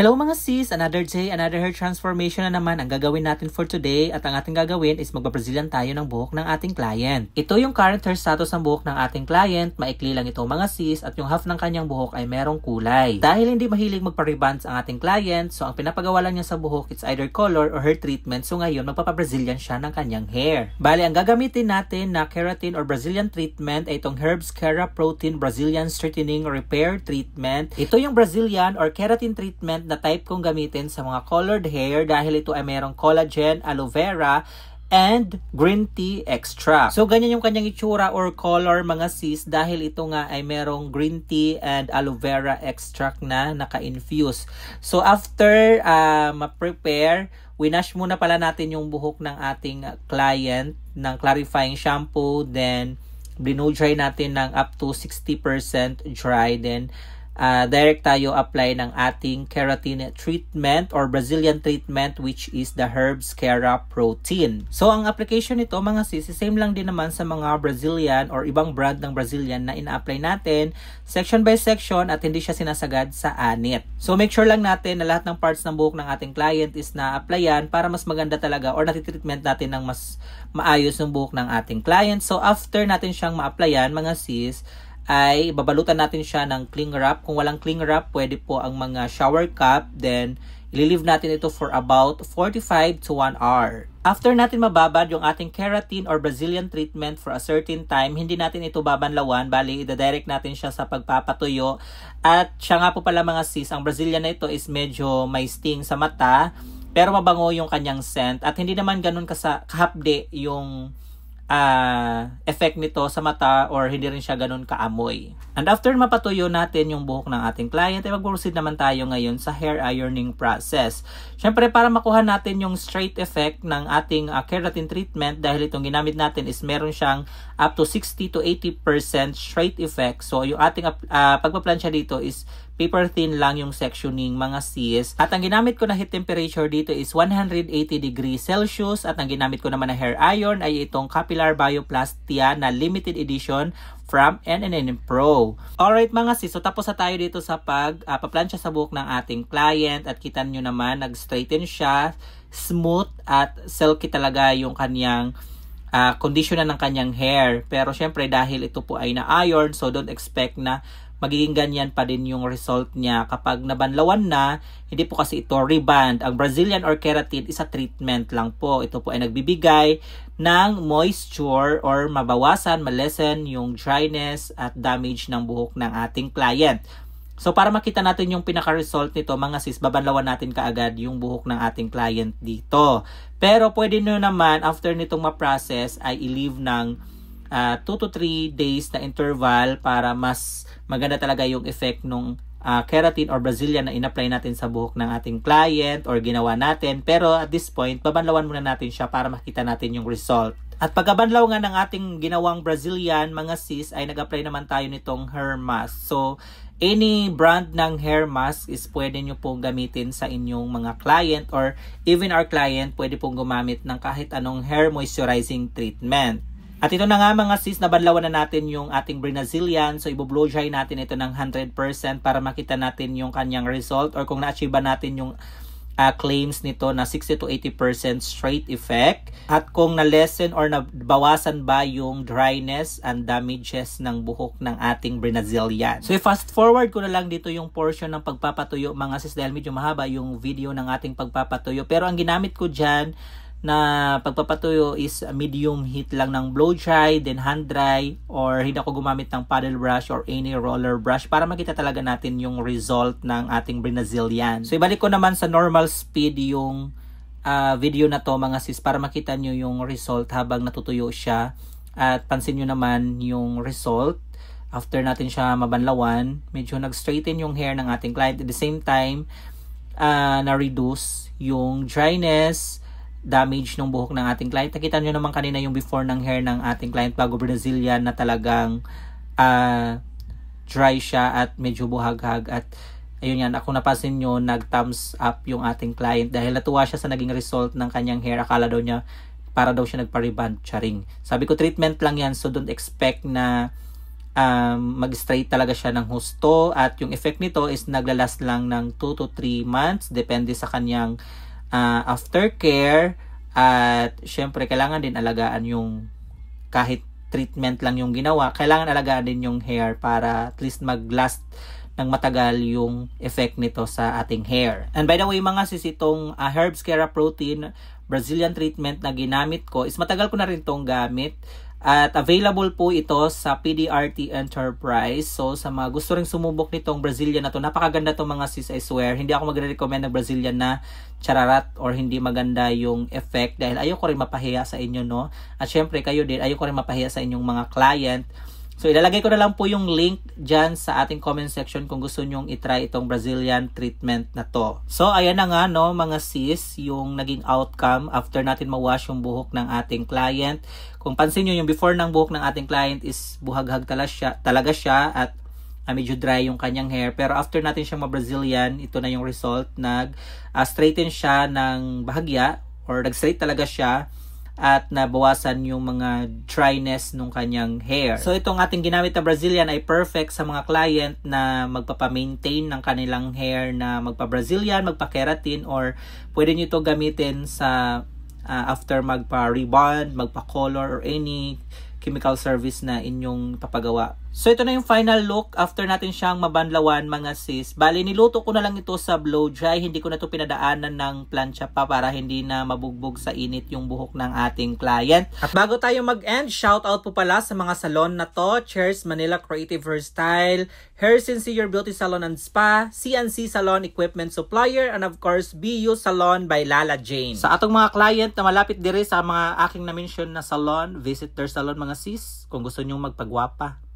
Hello mga sis! Another day, another hair transformation na naman ang gagawin natin for today at ang ating gagawin is magpa-Brazilian tayo ng buhok ng ating client. Ito yung current hair status ng buhok ng ating client, maikli lang ito mga sis at yung half ng kanyang buhok ay merong kulay. Dahil hindi mahilig magpa-rebonds ang ating client, so ang pinapagawa lang niya sa buhok it's either color or hair treatment, so ngayon magpapa-Brazilian siya ng kanyang hair. Bali, ang gagamitin natin na keratin or Brazilian treatment ay itong Herbs Keraprotein Brazilian Straightening Repair Treatment. Ito yung Brazilian or keratin treatment na type kong gamitin sa mga colored hair dahil ito ay merong collagen, aloe vera, and green tea extract. So, ganyan yung kanyang itsura or color mga sis dahil ito nga ay merong green tea and aloe vera extract na naka-infuse. So, after ma-prepare, winash muna pala natin yung buhok ng ating client ng clarifying shampoo, then blow-dry natin ng up to 60% dry, then direct tayo apply ng ating keratin treatment or Brazilian treatment which is the Herbs Keraprotein. So, ang application nito mga sis, same lang din naman sa mga Brazilian or ibang brand ng Brazilian na ina-apply natin section by section at hindi siya sinasagad sa anit. So, make sure lang natin na lahat ng parts ng buhok ng ating client is na-applyan para mas maganda talaga or natitreatment natin ng mas maayos yung buhok ng ating client. So, after natin siyang ma-applyan mga sis, ay babalutan natin siya ng cling wrap. Kung walang cling wrap, pwede po ang mga shower cap. Then, ililive natin ito for about 45 to 1 hour. After natin mababad yung ating keratin or Brazilian treatment for a certain time, hindi natin ito babanlawan. Bali, ida-direct natin siya sa pagpapatuyo. At siya nga po pala mga sis, ang Brazilian na ito is medyo may sting sa mata. Pero mabango yung kanyang scent. At hindi naman ganun kahapde yung effect nito sa mata or hindi rin siya ganun kaamoy. And after mapatuyo natin yung buhok ng ating client, ay mag-proceed naman tayo ngayon sa hair ironing process. Syempre, para makuha natin yung straight effect ng ating keratin treatment, dahil itong ginamit natin is meron siyang up to 60 to 80% straight effect. So, yung ating pagpaplansya dito is paper thin lang yung sectioning mga sis. At ang ginamit ko na heat temperature dito is 180 degrees Celsius. At ang ginamit ko naman na hair iron ay itong Capillar Bioplastia na limited edition from NNN Pro. Alright mga sis, so tapos na tayo dito sa paplansya sa buhok ng ating client. At kita nyo naman, nag-straighten siya, smooth at silky talaga yung kanyang condition na ng kanyang hair. Pero syempre dahil ito po ay na-iron, so don't expect na magiging ganyan pa din yung result niya kapag nabanlawan na. Hindi po kasi ito rebond. Ang Brazilian or keratin is a treatment lang po. Ito po ay nagbibigay ng moisture or mabawasan, malesen yung dryness at damage ng buhok ng ating client. So, para makita natin yung pinaka-result nito, mga sis, babanlawan natin kaagad yung buhok ng ating client dito. Pero pwede nyo naman, after nitong ma-process, ay i-leave ng 2 to 3 days na interval para mas maganda talaga yung effect nung keratin or Brazilian na in-apply natin sa buhok ng ating client or ginawa natin. Pero at this point, babanlawan muna natin siya para makita natin yung result. At pagkabanlaw nga ng ating ginawang Brazilian, mga sis, ay nag-apply naman tayo nitong hair mask. So, any brand ng hair mask is pwede nyo pong gamitin sa inyong mga client or even our client, pwede pong gumamit ng kahit anong hair moisturizing treatment. At ito na nga mga sis, nabanlawan na natin yung ating Brazilian. So, i-blow dry natin ito ng 100% para makita natin yung kanyang result or kung na-achieve natin yung claims nito na 60 to 80% straight effect. At kung na-lessen or nabawasan ba yung dryness and damages ng buhok ng ating Brazilian. So, i-fast forward ko na lang dito yung portion ng pagpapatuyo mga sis dahil medyo mahaba yung video ng ating pagpapatuyo. Pero ang ginamit ko dyan na pagpapatuyo is medium heat lang ng blow dry, then hand dry, or hindi ako gumamit ng paddle brush or any roller brush para makita talaga natin yung result ng ating Brazilian. So, ibalik ko naman sa normal speed yung video na to mga sis para makita nyo yung result habang natutuyo siya. At pansin nyo naman yung result. After natin siya mabanlawan, medyo nag-straighten yung hair ng ating client. At the same time, na-reduce yung dryness, damage ng buhok ng ating client. Nakita nyo naman kanina yung before ng hair ng ating client bago Brazilian na talagang dry siya at medyo buhaghag. At ayun yan, ako napansin nyo, nag-thumbs up yung ating client dahil natuwa siya sa naging result ng kanyang hair. Akala daw niya, para daw siya nagpa-rebond, charing. Sabi ko, treatment lang yan, so don't expect na mag-straight talaga siya ng husto, at yung effect nito is naglalast lang ng 2 to 3 months depende sa kanyang aftercare. At syempre kailangan din alagaan yung, kahit treatment lang yung ginawa, kailangan alagaan din yung hair para at least mag-last ng matagal yung effect nito sa ating hair. And by the way mga sis, itong Herbs Keraprotein Brazilian treatment na ginamit ko is matagal ko na rin itong gamit. At available po ito sa PDRT Enterprise. So sa mga gusto ring sumubok nitong Brazilian na to, napakaganda to mga sis, I swear. Hindi ako magre-recommend ng Brazilian na chararat or hindi maganda yung effect, dahil ayoko rin mapahiya sa inyo, no? At syempre kayo din, ayoko rin mapahiya sa inyong mga client. So ilalagay ko na lang po yung link dyan sa ating comment section kung gusto nyong itry itong Brazilian treatment na to. So ayan na nga, no mga sis, yung naging outcome after natin ma-wash yung buhok ng ating client. Kung pansin nyo, yung before ng buhok ng ating client is buhaghag talaga siya at medyo dry yung kanyang hair. Pero after natin siyang ma-Brazilian, ito na yung result. Nag-straighten siya ng bahagya, or nag-straight talaga siya, at nabawasan yung mga dryness nung kanyang hair. So itong ating ginamit na Brazilian ay perfect sa mga client na magpapa-maintain ng kanilang hair, na magpa-Brazilian, magpa-keratin, or pwede nyo ito gamitin sa after magpa-rebond, magpa-color, or any chemical service na inyong papagawa. So ito na yung final look after natin siyang mabanlawan mga sis. Bali, niluto ko na lang ito sa blow dry. Hindi ko na ito pinadaanan ng plancha pa para hindi na mabugbog sa init yung buhok ng ating client. At bago tayo mag-end, shout out po pala sa mga salon na to: Cheers Manila Creative Hairstyle, Hair Sincere Beauty Salon and Spa, CNC Salon Equipment Supplier, and of course BU Salon by Lala Jane. Sa atong mga client na malapit dire sa mga aking na-mention na salon, visit their salon mga sis kung gusto nyong magpagwapa.